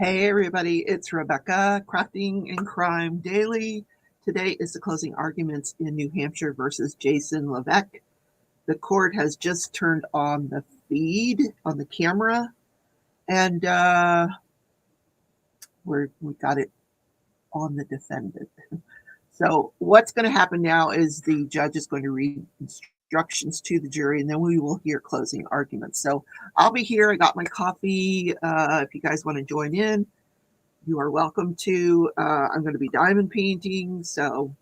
Hey everybody, it's Rebecca, Crafting in Crime Daily. Today is the closing arguments in New Hampshire versus Jason Levesque. The court has just turned on the feed on the camera, and we got it on the defendant. So what's going to happen now is the judge is going to read instructions to the jury, and then we will hear closing arguments. So I'll be here. I got my coffee. If you guys want to join in, you are welcome to. I'm going to be diamond painting, so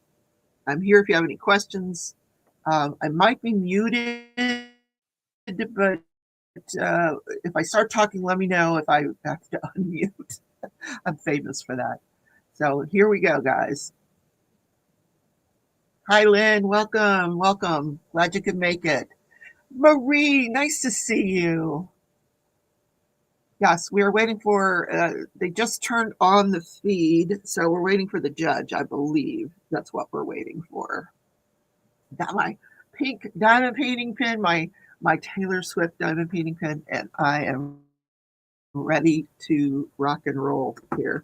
I'm here if you have any questions. I might be muted, but if I start talking, let me know if I have to unmute. I'm famous for that. So here we go, guys. Hi, Lynn. Welcome. Welcome. Glad you could make it. Marie, nice to see you. Yes, we are waiting for, they just turned on the feed, so we're waiting for the judge, I believe. That's what we're waiting for. Got my pink diamond painting pen, my Taylor Swift diamond painting pen, and I am ready to rock and roll here.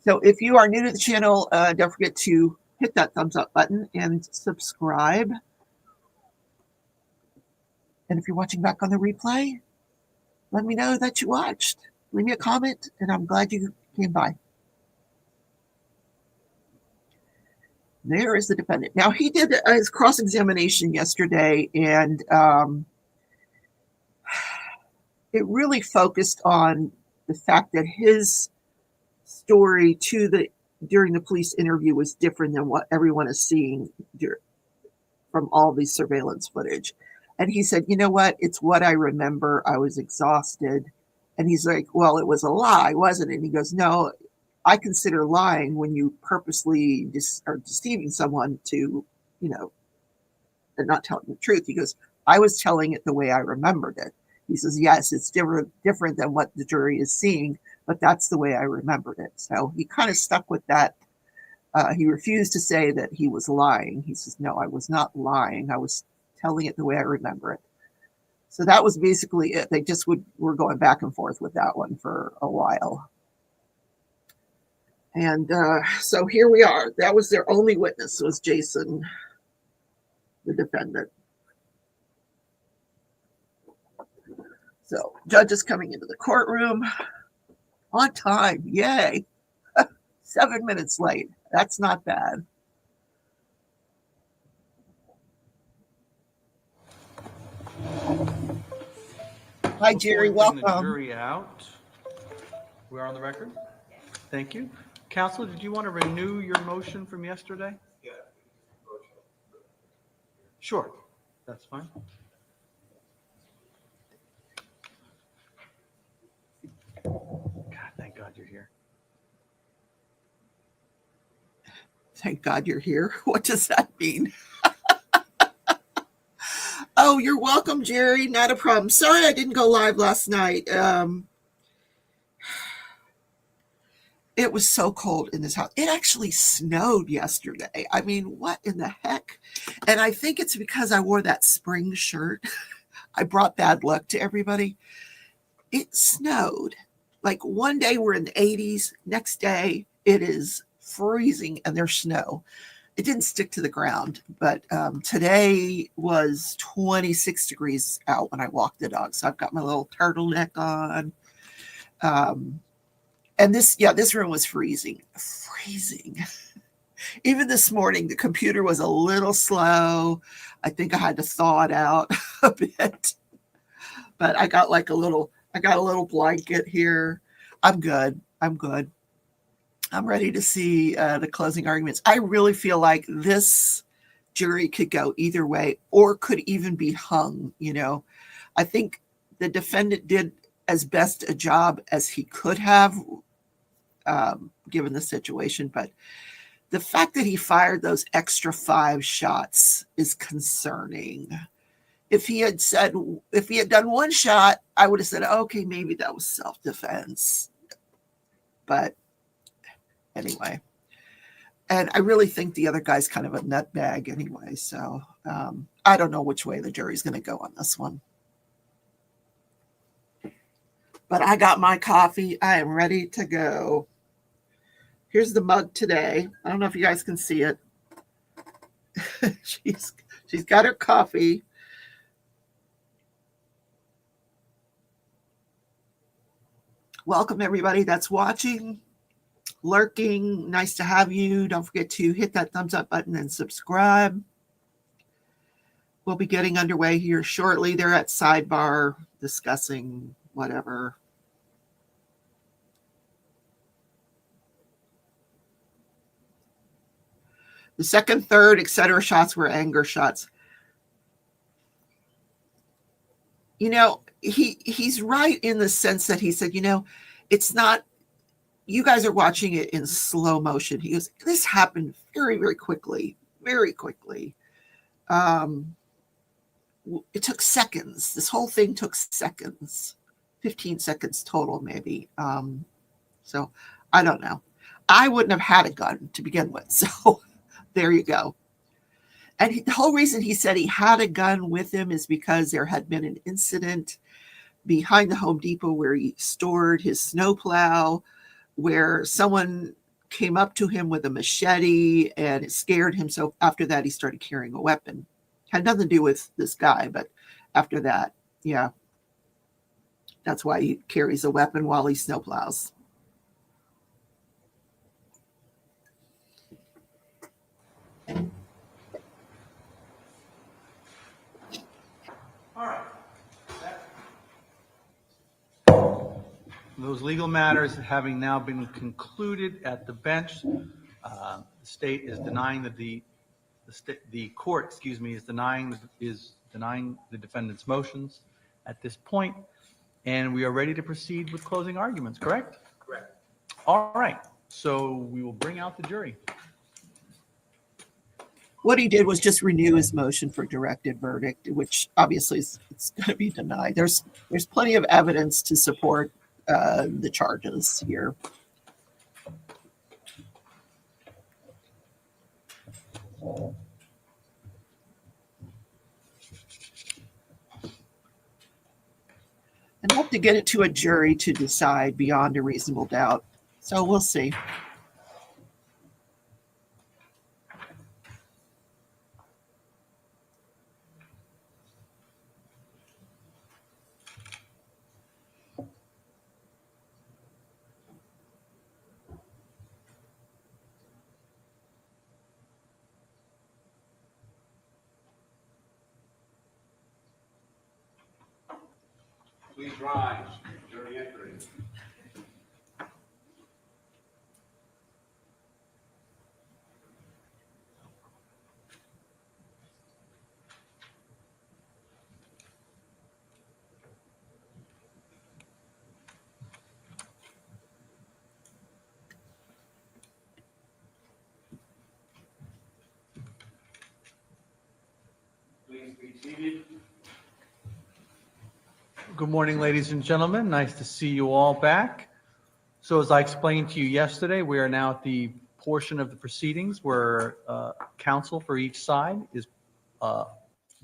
So if you are new to the channel, don't forget to hit that thumbs up button and subscribe. And if you're watching back on the replay, let me know that you watched. Leave me a comment, and I'm glad you came by. There is the defendant. Now, he did his cross-examination yesterday, and it really focused on the fact that his story during the police interview was different than what everyone is seeing from all the surveillance footage. And he said, you know what? It's what I remember. I was exhausted. And he's like, well, it was a lie, wasn't it? And he goes, no, I consider lying when you purposely are deceiving someone to, and not telling the truth. He goes, I was telling it the way I remembered it. He says, yes, it's different than what the jury is seeing, but that's the way I remembered it. So he kind of stuck with that. He refused to say that he was lying. He says, no, I was not lying. I was telling it the way I remember it. So that was basically it. They just were going back and forth with that one for a while. And so here we are. That was their only witness, was Jason, the defendant. So judge is coming into the courtroom on time. Yay. 7 minutes late. That's not bad. Hi, Jerry. Welcome. The jury out. We're on the record. Thank you. Counselor, did you want to renew your motion from yesterday? Yeah. Sure. That's fine. God, thank God you're here. Thank God you're here. What does that mean? Oh, you're welcome, Jerry. Not a problem. Sorry I didn't go live last night. It was so cold in this house. It actually snowed yesterday. I mean, what in the heck? And I think it's because I wore that spring shirt. I brought bad luck to everybody. It snowed. Like one day we're in the 80s. Next day it is freezing and there's snow. It didn't stick to the ground, but today was 26 degrees out when I walked the dog. So I've got my little turtleneck on. And this room was freezing. Even this morning, the computer was a little slow. I think I had to thaw it out a bit, but I got a little blanket here. I'm good. I'm ready to see the closing arguments. I really feel like this jury could go either way or could even be hung. I think the defendant did as best a job as he could have, given the situation. But the fact that he fired those extra 5 shots is concerning. If he had done 1 shot, I would have said, okay, maybe that was self-defense. But anyway, and I really think the other guy's kind of a nutbag anyway. So I don't know which way the jury's going to go on this one. But I got my coffee. I am ready to go. Here's the mug today. I don't know if you guys can see it. she's got her coffee. Welcome everybody that's watching, lurking. Nice to have you. Don't forget to hit that thumbs up button and subscribe. We'll be getting underway here shortly. They're at sidebar discussing whatever. The second, third, etc. shots were anger shots. You know, he's right in the sense that he said, you know, it's not, you guys are watching it in slow motion. He goes, this happened very, very quickly, very quickly. It took seconds. This whole thing took seconds, 15 seconds total, maybe. So I don't know. I wouldn't have had a gun to begin with. So there you go. And the whole reason he said he had a gun with him is because there had been an incident behind the Home Depot where he stored his snowplow, where someone came up to him with a machete and it scared him. So after that, he started carrying a weapon. Had nothing to do with this guy, but after that, yeah, that's why he carries a weapon while he snowplows. All right. Those legal matters having now been concluded at the bench, the state is denying that the court, excuse me, is denying the defendant's motions at this point, and we are ready to proceed with closing arguments. Correct? Correct. All right. So we will bring out the jury. What he did was just renew his motion for directed verdict, which obviously it's going to be denied. There's plenty of evidence to support the charges here. And hope to get it to a jury to decide beyond a reasonable doubt. So we'll see. Please rise. Jury entry. Please be seated. Good morning, ladies and gentlemen. Nice to see you all back. So as I explained to you yesterday, we are now at the portion of the proceedings where counsel for each side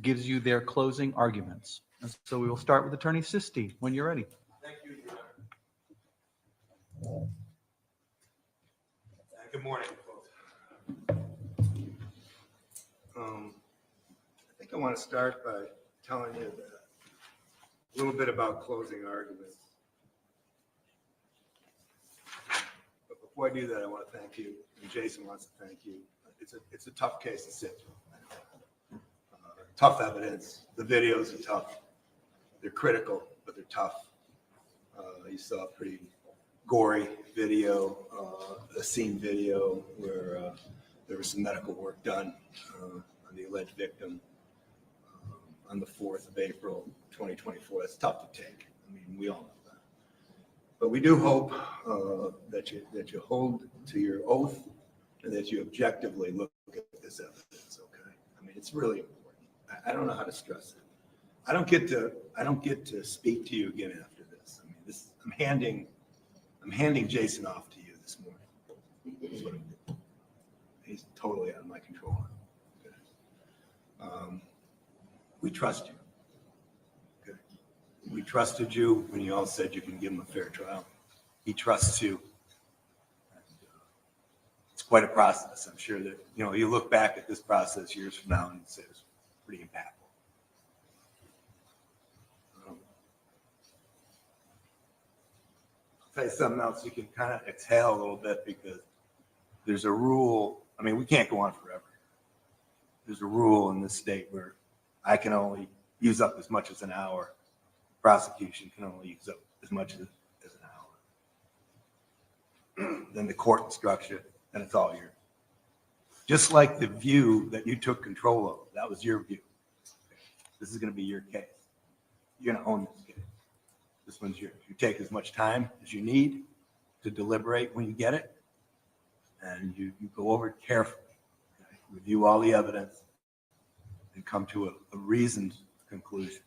gives you their closing arguments. And so we will start with Attorney Sisti when you're ready. Thank you, Your Honor. Good morning, folks. I think I want to start by telling you a little bit about closing arguments. But before I do that, I want to thank you, and Jason wants to thank you. It's a tough case to sit through. Tough evidence. The videos are tough. They're critical, but they're tough. You saw a pretty gory video, a scene video where there was some medical work done on the alleged victim on the 4th of April, 2024. That's tough to take. I mean, we all know that. But we do hope that you hold to your oath and that you objectively look at this evidence. Okay. I mean, it's really important. I don't know how to stress it. I don't get to speak to you again after this. I mean, I'm handing Jason off to you this morning. That's what I'm doing. He's totally out of my control. Okay. We trust you. Okay. We trusted you when you all said you can give him a fair trial. He trusts you. It's quite a process. I'm sure that, you look back at this process years from now and say it's pretty impactful. I'll tell you something else. You can kind of exhale a little bit because there's a rule. I mean, we can't go on forever. There's a rule in this state where I can only use up as much as an hour. Prosecution can only use up as much as an hour. Then the court instruction, and it's all yours. Just like the view that you took control of, that was your view. This is going to be your case. You're going to own this case. This one's yours. You take as much time as you need to deliberate when you get it, and you go over it carefully, okay? Review all the evidence, and come to a reasoned conclusion.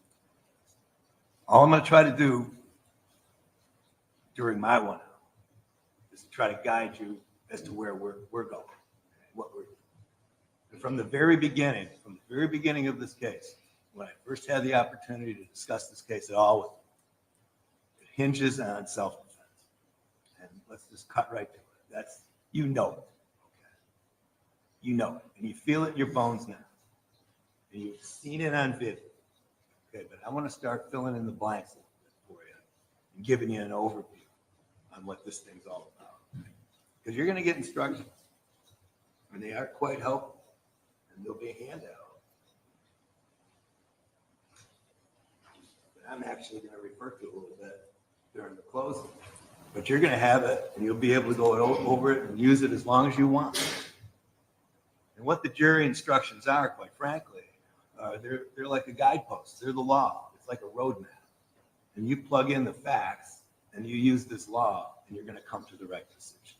All I'm going to try to do during my 1 hour is to try to guide you as to where we're going, what we're doing. And from the very beginning of this case, when I first had the opportunity to discuss this case at all with you, it hinges on self-defense. And let's just cut right to it. That's, you know it. Okay? You know it. And you feel it in your bones now. And you've seen it on video. Okay, but I want to start filling in the blanks a little bit for you and giving you an overview on what this thing's all about. Because you're going to get instructions, and they are quite helpful, and they'll be a handout. But I'm actually going to refer to it a little bit during the closing. But you're going to have it, and you'll be able to go over it and use it as long as you want. And what the jury instructions are, quite frankly, they're like a guidepost. They're the law. It's like a roadmap. And you plug in the facts, and you use this law, and you're going to come to the right decision.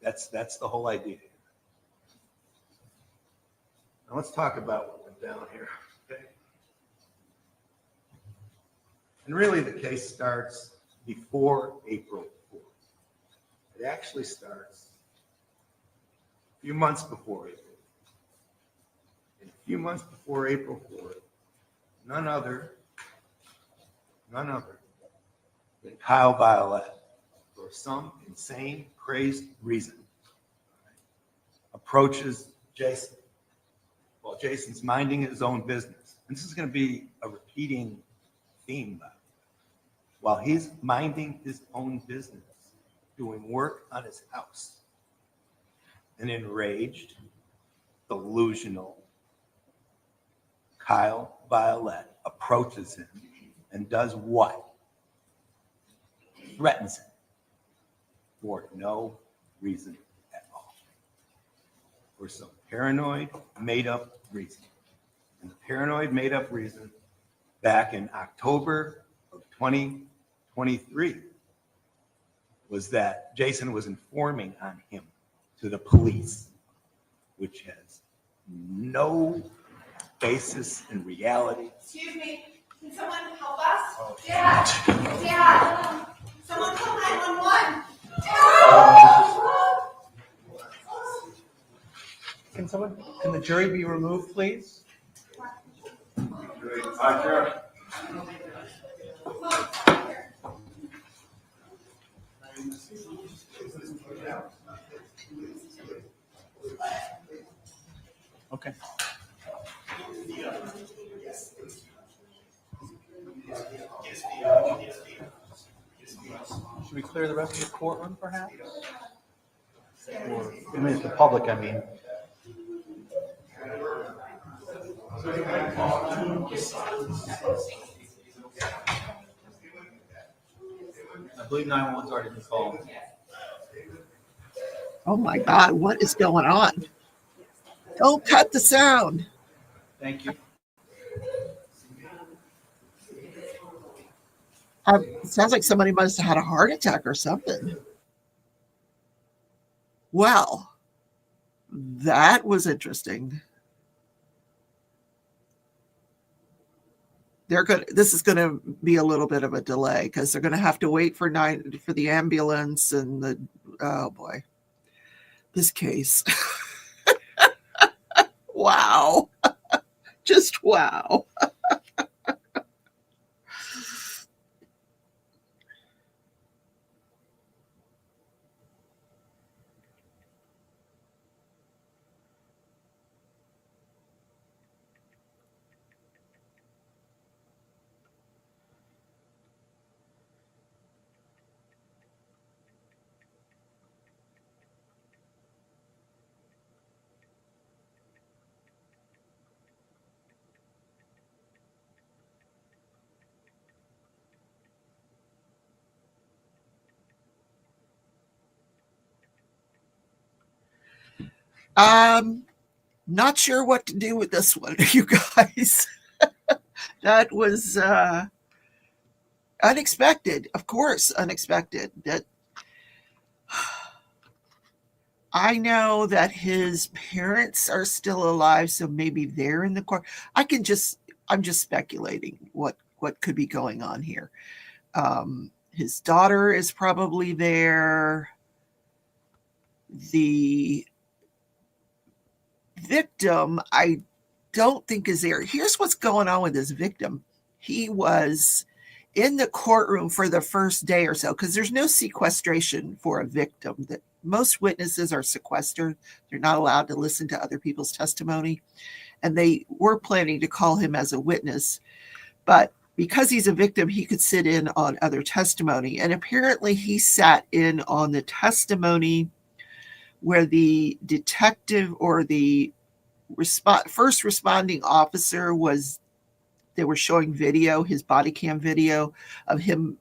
That's the whole idea. Now let's talk about what went down here. Okay. And really, the case starts before April 4th. It actually starts a few months before April. And a few months before April 4th, none other than Kyle Violet, for some insane, crazed reason, approaches Jason while Jason's minding his own business. And this is going to be a repeating theme, by the way. While he's minding his own business, doing work on his house, an enraged, delusional Kyle Violet approaches him and does what? Threatens him for no reason at all. For some paranoid, made-up reason. And the paranoid, made-up reason back in October of 2023 was that Jason was informing on him to the police, which has no basis in reality. Excuse me, can someone help us? Dad! Dad! Someone call 911! Can the jury be removed, please? Okay. Should we clear the rest of the courtroom, perhaps? Or, I mean, the public, I mean. I believe 911's already been called. Oh my God, what is going on? Don't cut the sound. Thank you. It sounds like somebody must have had a heart attack or something. Well, that was interesting. This is going to be a little bit of a delay because they're going to have to wait for the ambulance and the, oh boy, this case. Wow. Just wow. Not sure what to do with this one, you guys. That was unexpected, of course, unexpected. That I know that his parents are still alive, so maybe they're in the court. I'm just speculating what could be going on here. His daughter is probably there. The victim, I don't think is there. Here's what's going on with this victim. He was in the courtroom for the first day or so, because there's no sequestration for a victim. That most witnesses are sequestered. They're not allowed to listen to other people's testimony. And they were planning to call him as a witness. But because he's a victim, he could sit in on other testimony. And apparently he sat in on the testimony where the detective or the first responding officer they were showing video, his body cam video of him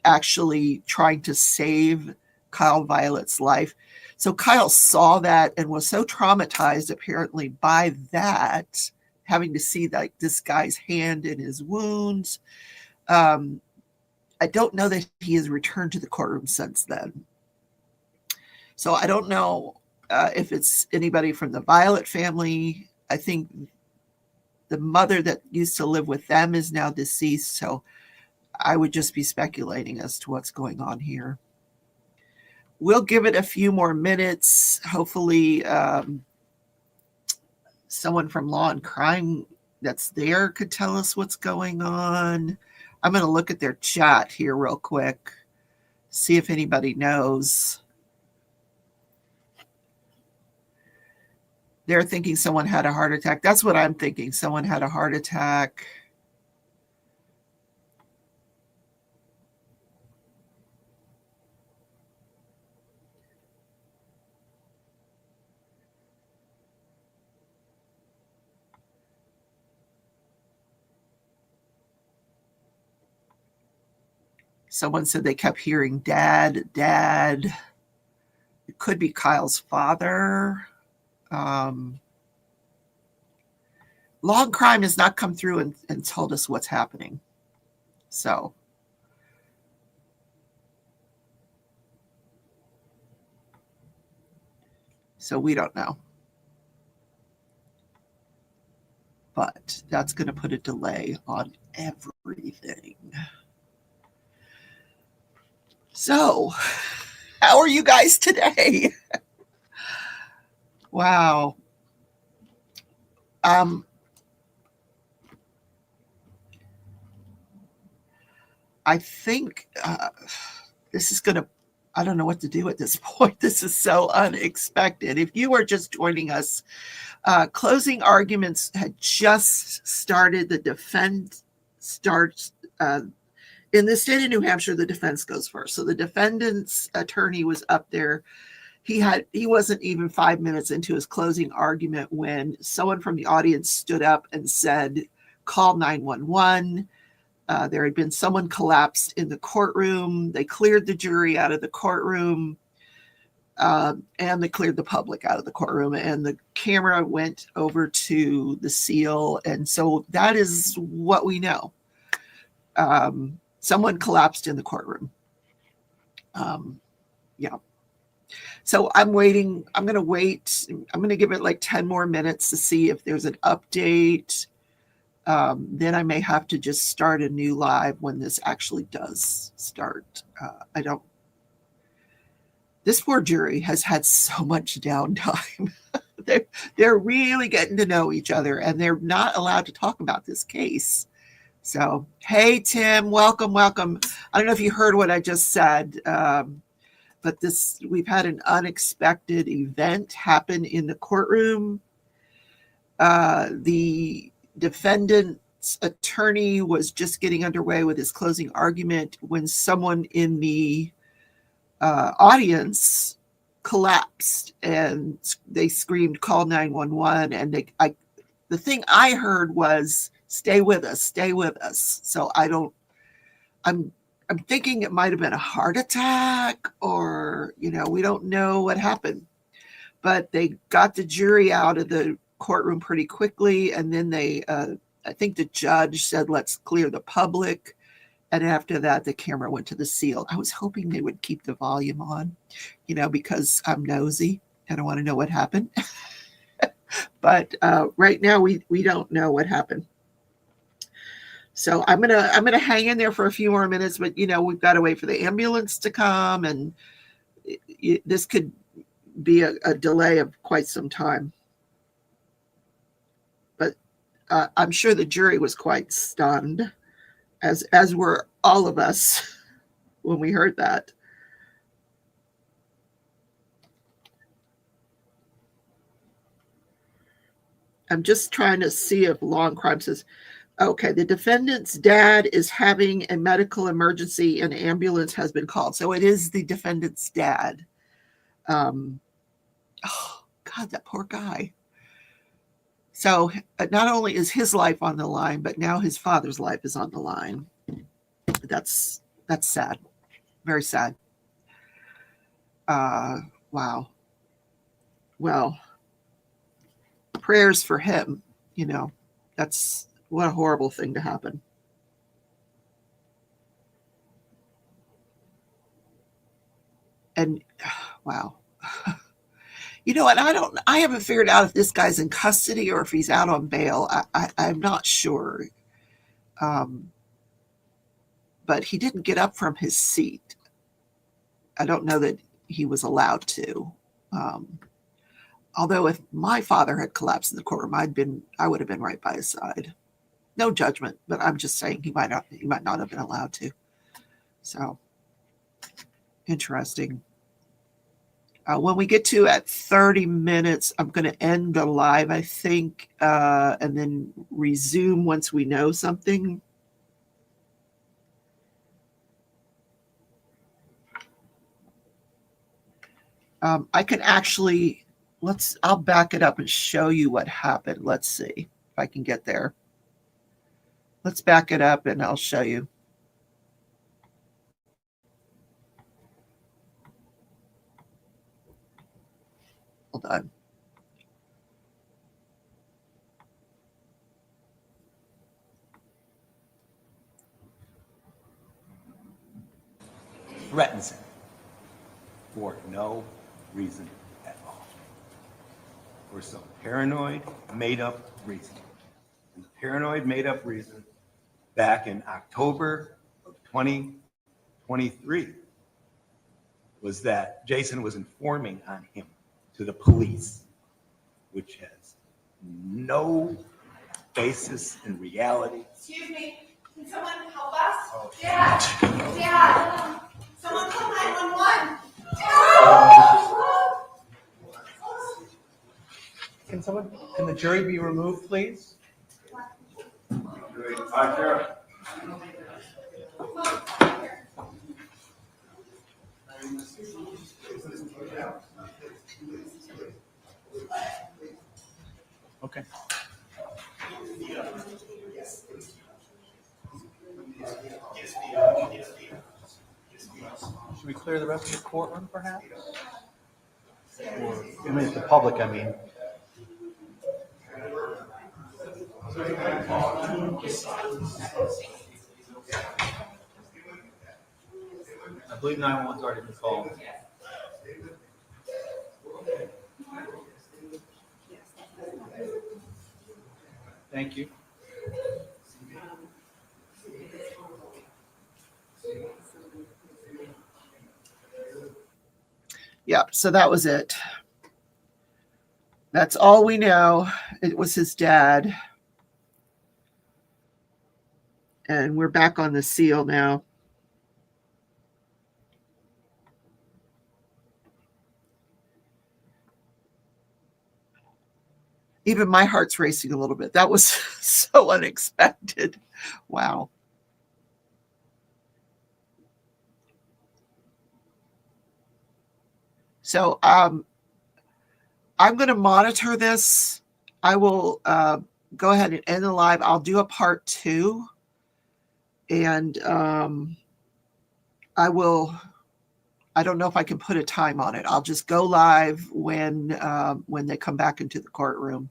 actually trying to save Kyle Violet's life. So Kyle saw that and was so traumatized apparently by that, having to see like this guy's hand in his wounds. I don't know that he has returned to the courtroom since then. So I don't know if it's anybody from the Violet family. I think the mother that used to live with them is now deceased. So I would just be speculating as to what's going on here. We'll give it a few more minutes. Hopefully someone from Law and Crime that's there could tell us what's going on. I'm going to look at their chat here real quick, see if anybody knows. They're thinking someone had a heart attack. That's what I'm thinking. Someone had a heart attack. Someone said they kept hearing dad, dad. It could be Kyle's father. Law and Crime has not come through and told us what's happening. So we don't know. But that's going to put a delay on everything. So, how are you guys today? Wow. I think this is going to, I don't know what to do at this point. This is so unexpected. If you are just joining us, Closing Arguments had just started. The defense starts, in the state of New Hampshire, the defense goes first. So the defendant's attorney was up there. He wasn't even 5 minutes into his closing argument when someone from the audience stood up and said, call 911. There had been someone collapsed in the courtroom. They cleared the jury out of the courtroom, and they cleared the public out of the courtroom, and the camera went over to the seal. And so that is what we know. Someone collapsed in the courtroom. Yeah. So I'm waiting. I'm going to wait. I'm going to give it like 10 more minutes to see if there's an update. Then I may have to just start a new live when this actually does start. This poor jury has had so much downtime. They're really getting to know each other, and they're not allowed to talk about this case. So, hey, Tim, welcome. I don't know if you heard what I just said, but we've had an unexpected event happen in the courtroom. The defendant's attorney was just getting underway with his closing argument when someone in the audience collapsed, and they screamed, call 911. And the thing I heard was, stay with us. So I'm thinking it might have been a heart attack, or, we don't know what happened. but they got the jury out of the courtroom pretty quickly. And then I think the judge said, let's clear the public. And after that, the camera went to the seal. I was hoping they would keep the volume on, because I'm nosy and I want to know what happened. But right now we don't know what happened. So I'm gonna hang in there for a few more minutes, but we've got to wait for the ambulance to come, and this could be a delay of quite some time. But I'm sure the jury was quite stunned, as were all of us when we heard that. I'm just trying to see if law and crime says, okay, the defendant's dad is having a medical emergency and ambulance has been called. So it is the defendant's dad. Oh, God, that poor guy. So not only is his life on the line, but now his father's life is on the line. That's sad. Very sad. Wow. Well, prayers for him, that's what a horrible thing to happen. And wow. And I haven't figured out if this guy's in custody or if he's out on bail. I'm not sure. But he didn't get up from his seat. I don't know that he was allowed to. Although if my father had collapsed in the courtroom, I would have been right by his side. No judgment, but I'm just saying he might not have been allowed to. So interesting. When we get to at 30 minutes, I'm going to end the live, I think, and then resume once we know something. I can actually, I'll back it up and show you what happened. Let's see if I can get there. Let's back it up and I'll show you. Hold on. Threatens him for no reason at all. For some paranoid, made-up reason. And the paranoid, made-up reason back in October of 2023 was that Jason was informing on him to the police, which has no basis in reality. Excuse me, can someone help us? Dad! Dad! Someone call 911! Can the jury be removed, please? Okay. Should we clear the rest of the courtroom, perhaps? Or, the public, I believe 911's already been called. Thank you. Yeah, so that was it. That's all we know. It was his dad. And we're back on the seal now. Even my heart's racing a little bit. That was so unexpected. Wow. So I'm going to monitor this. I will go ahead and end the live. I'll do a part 2. And I will I don't know if I can put a time on it. I'll just go live when they come back into the courtroom.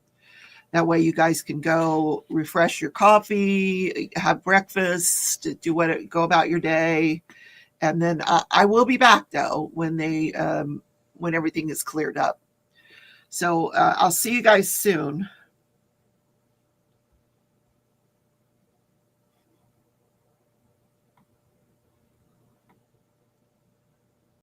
That way you guys can go refresh your coffee, have breakfast, go about your day. And then I will be back though when when everything is cleared up. So I'll see you guys soon.